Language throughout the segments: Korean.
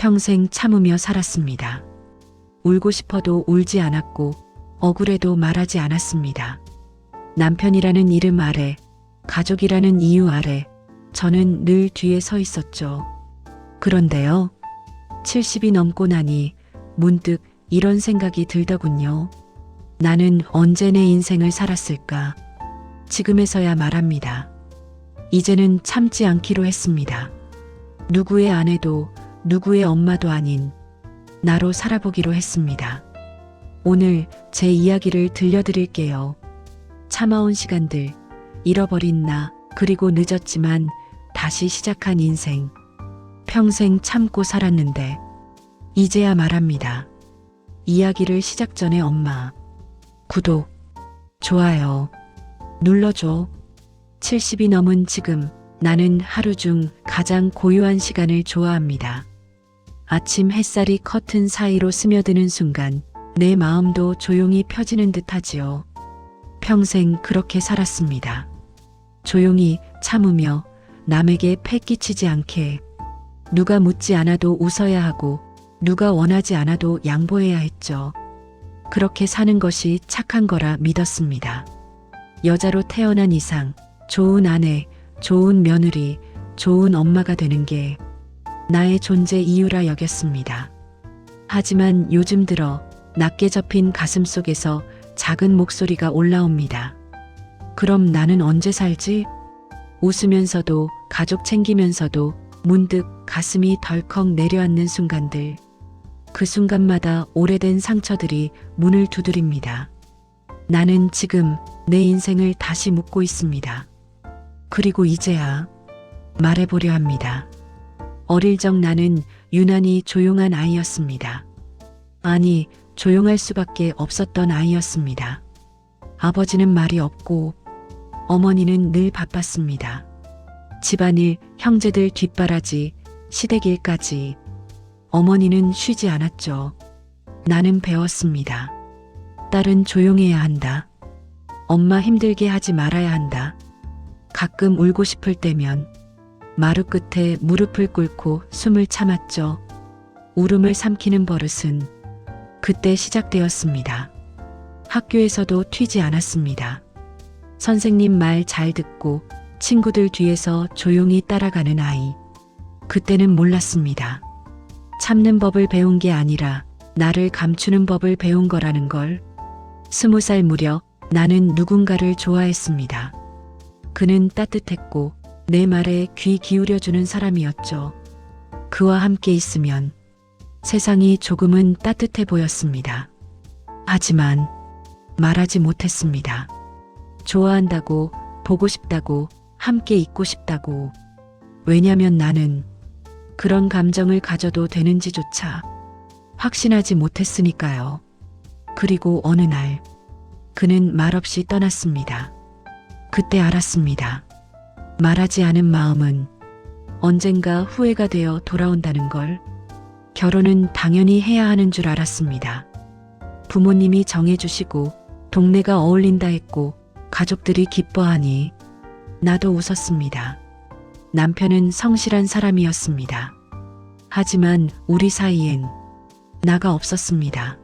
평생 참으며 살았습니다. 울고 싶어도 울지 않았고 억울해도 말하지 않았습니다. 남편이라는 이름 아래, 가족이라는 이유 아래 저는 늘 뒤에 서 있었죠. 그런데요, 70이 넘고 나니 문득 이런 생각이 들더군요. 나는 언제 내 인생을 살았을까? 지금에서야 말합니다. 이제는 참지 않기로 했습니다. 누구의 아내도 누구의 엄마도 아닌 나로 살아보기로 했습니다. 오늘 제 이야기를 들려드릴게요. 참아온 시간들, 잃어버린 나, 그리고 늦었지만 다시 시작한 인생. 평생 참고 살았는데 이제야 말합니다. 이야기를 시작 전에 엄마, 구독, 좋아요 눌러줘. 70이 넘은 지금 나는 하루 중 가장 고요한 시간을 좋아합니다. 아침 햇살이 커튼 사이로 스며드는 순간 내 마음도 조용히 펴지는 듯하지요. 평생 그렇게 살았습니다. 조용히 참으며 남에게 패 끼치지 않게. 누가 묻지 않아도 웃어야 하고 누가 원하지 않아도 양보해야 했죠. 그렇게 사는 것이 착한 거라 믿었습니다. 여자로 태어난 이상 좋은 아내, 좋은 며느리, 좋은 엄마가 되는 게 나의 존재 이유라 여겼습니다. 하지만 요즘 들어 낮게 접힌 가슴 속에서 작은 목소리가 올라옵니다. 그럼 나는 언제 살지? 웃으면서도 가족 챙기면서도 문득 가슴이 덜컥 내려앉는 순간들. 그 순간마다 오래된 상처들이 문을 두드립니다. 나는 지금 내 인생을 다시 묻고 있습니다. 그리고 이제야 말해보려 합니다. 어릴 적 나는 유난히 조용한 아이였습니다. 아니, 조용할 수밖에 없었던 아이였습니다. 아버지는 말이 없고 어머니는 늘 바빴습니다. 집안일, 형제들 뒷바라지, 시댁 일까지. 어머니는 쉬지 않았죠. 나는 배웠습니다. 딸은 조용해야 한다. 엄마 힘들게 하지 말아야 한다. 가끔 울고 싶을 때면 마루 끝에 무릎을 꿇고 숨을 참았죠. 울음을 삼키는 버릇은 그때 시작되었습니다. 학교에서도 튀지 않았습니다. 선생님 말 잘 듣고 친구들 뒤에서 조용히 따라가는 아이. 그때는 몰랐습니다. 참는 법을 배운 게 아니라 나를 감추는 법을 배운 거라는 걸. 20살 무렵 나는 누군가를 좋아했습니다. 그는 따뜻했고 내 말에 귀 기울여주는 사람이었죠. 그와 함께 있으면 세상이 조금은 따뜻해 보였습니다. 하지만 말하지 못했습니다. 좋아한다고, 보고 싶다고, 함께 있고 싶다고. 왜냐면 나는 그런 감정을 가져도 되는지조차 확신하지 못했으니까요. 그리고 어느 날 그는 말없이 떠났습니다. 그때 알았습니다. 말하지 않은 마음은 언젠가 후회가 되어 돌아온다는 걸. 결혼은 당연히 해야 하는 줄 알았습니다. 부모님이 정해주시고 동네가 어울린다 했고 가족들이 기뻐하니 나도 웃었습니다. 남편은 성실한 사람이었습니다. 하지만 우리 사이엔 나가 없었습니다.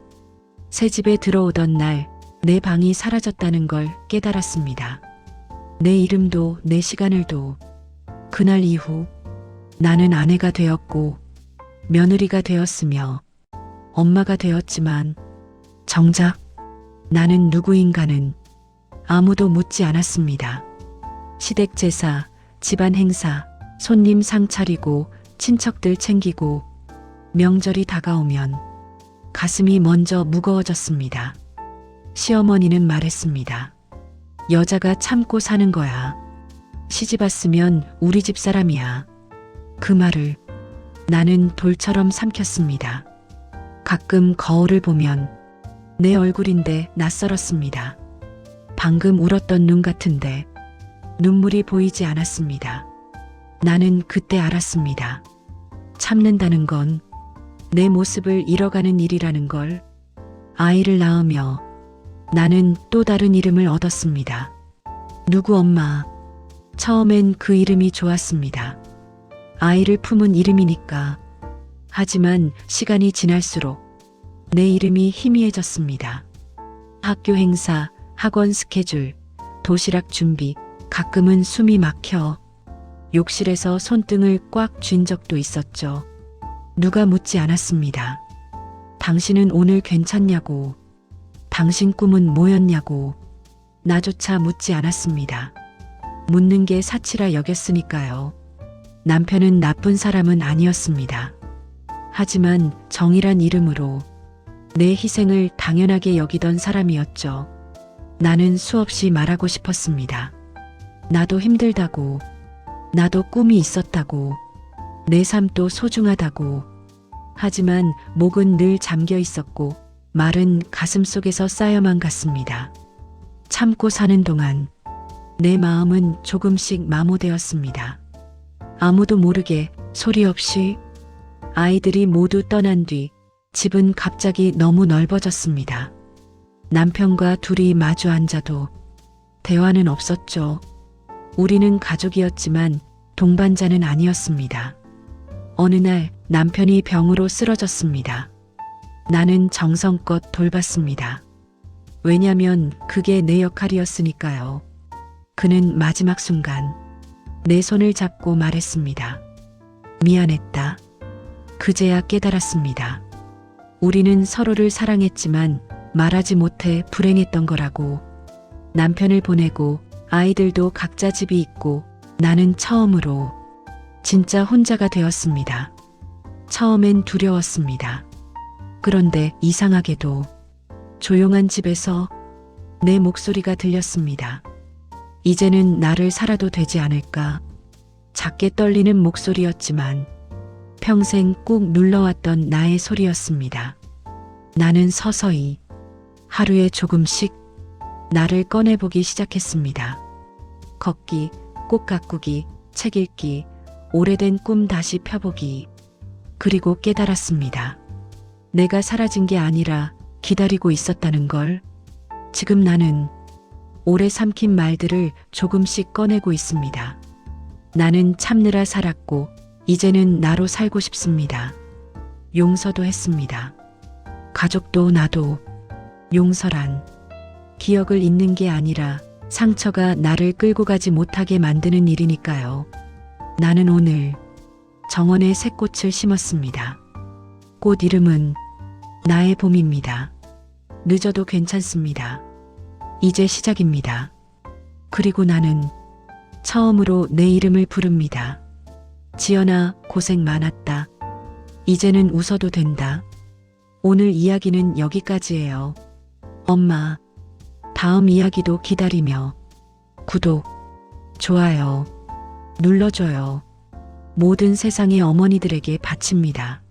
새 집에 들어오던 날 내 방이 사라졌다는 걸 깨달았습니다. 내 이름도 내 시간을도. 그날 이후 나는 아내가 되었고 며느리가 되었으며 엄마가 되었지만 정작 나는 누구인가는 아무도 묻지 않았습니다. 시댁 제사, 집안 행사, 손님 상 차리고 친척들 챙기고 명절이 다가오면 가슴이 먼저 무거워졌습니다. 시어머니는 말했습니다. 여자가 참고 사는 거야. 시집 왔으면 우리 집 사람이야. 그 말을 나는 돌처럼 삼켰습니다. 가끔 거울을 보면 내 얼굴인데 낯설었습니다. 방금 울었던 눈 같은데 눈물이 보이지 않았습니다. 나는 그때 알았습니다. 참는다는 건 내 모습을 잃어가는 일이라는 걸. 아이를 낳으며 나는 또 다른 이름을 얻었습니다. 누구 엄마. 처음엔 그 이름이 좋았습니다. 아이를 품은 이름이니까. 하지만 시간이 지날수록 내 이름이 희미해졌습니다. 학교 행사, 학원 스케줄, 도시락 준비, 가끔은 숨이 막혀 욕실에서 손등을 꽉 쥔 적도 있었죠. 누가 묻지 않았습니다. 당신은 오늘 괜찮냐고, 당신 꿈은 뭐였냐고, 나조차 묻지 않았습니다. 묻는 게 사치라 여겼으니까요. 남편은 나쁜 사람은 아니었습니다. 하지만 정이란 이름으로 내 희생을 당연하게 여기던 사람이었죠. 나는 수없이 말하고 싶었습니다. 나도 힘들다고, 나도 꿈이 있었다고, 내 삶도 소중하다고. 하지만 목은 늘 잠겨 있었고 말은 가슴 속에서 쌓여만 갔습니다. 참고 사는 동안 내 마음은 조금씩 마모되었습니다. 아무도 모르게 소리 없이 아이들이 모두 떠난 뒤 집은 갑자기 너무 넓어졌습니다. 남편과 둘이 마주 앉아도 대화는 없었죠. 우리는 가족이었지만 동반자는 아니었습니다. 어느 날 남편이 병으로 쓰러졌습니다. 나는 정성껏 돌봤습니다. 왜냐면 그게 내 역할이었으니까요. 그는 마지막 순간 내 손을 잡고 말했습니다. 미안했다. 그제야 깨달았습니다. 우리는 서로를 사랑했지만 말하지 못해 불행했던 거라고. 남편을 보내고 아이들도 각자 집이 있고 나는 처음으로 진짜 혼자가 되었습니다. 처음엔 두려웠습니다. 그런데 이상하게도 조용한 집에서 내 목소리가 들렸습니다. 이제는 나를 살아도 되지 않을까. 작게 떨리는 목소리였지만 평생 꾹 눌러왔던 나의 소리였습니다. 나는 서서히 하루에 조금씩 나를 꺼내보기 시작했습니다. 걷기, 꽃 가꾸기, 책 읽기, 오래된 꿈 다시 펴보기. 그리고 깨달았습니다. 내가 사라진 게 아니라 기다리고 있었다는 걸. 지금 나는 오래 삼킨 말들을 조금씩 꺼내고 있습니다. 나는 참느라 살았고 이제는 나로 살고 싶습니다. 용서도 했습니다. 가족도 나도. 용서란 기억을 잊는 게 아니라 상처가 나를 끌고 가지 못하게 만드는 일이니까요. 나는 오늘 정원에 새 꽃을 심었습니다. 꽃 이름은 나의 봄입니다. 늦어도 괜찮습니다. 이제 시작입니다. 그리고 나는 처음으로 내 이름을 부릅니다. 지연아, 고생 많았다. 이제는 웃어도 된다. 오늘 이야기는 여기까지예요. 엄마, 다음 이야기도 기다리며 구독, 좋아요 눌러줘요. 모든 세상의 어머니들에게 바칩니다.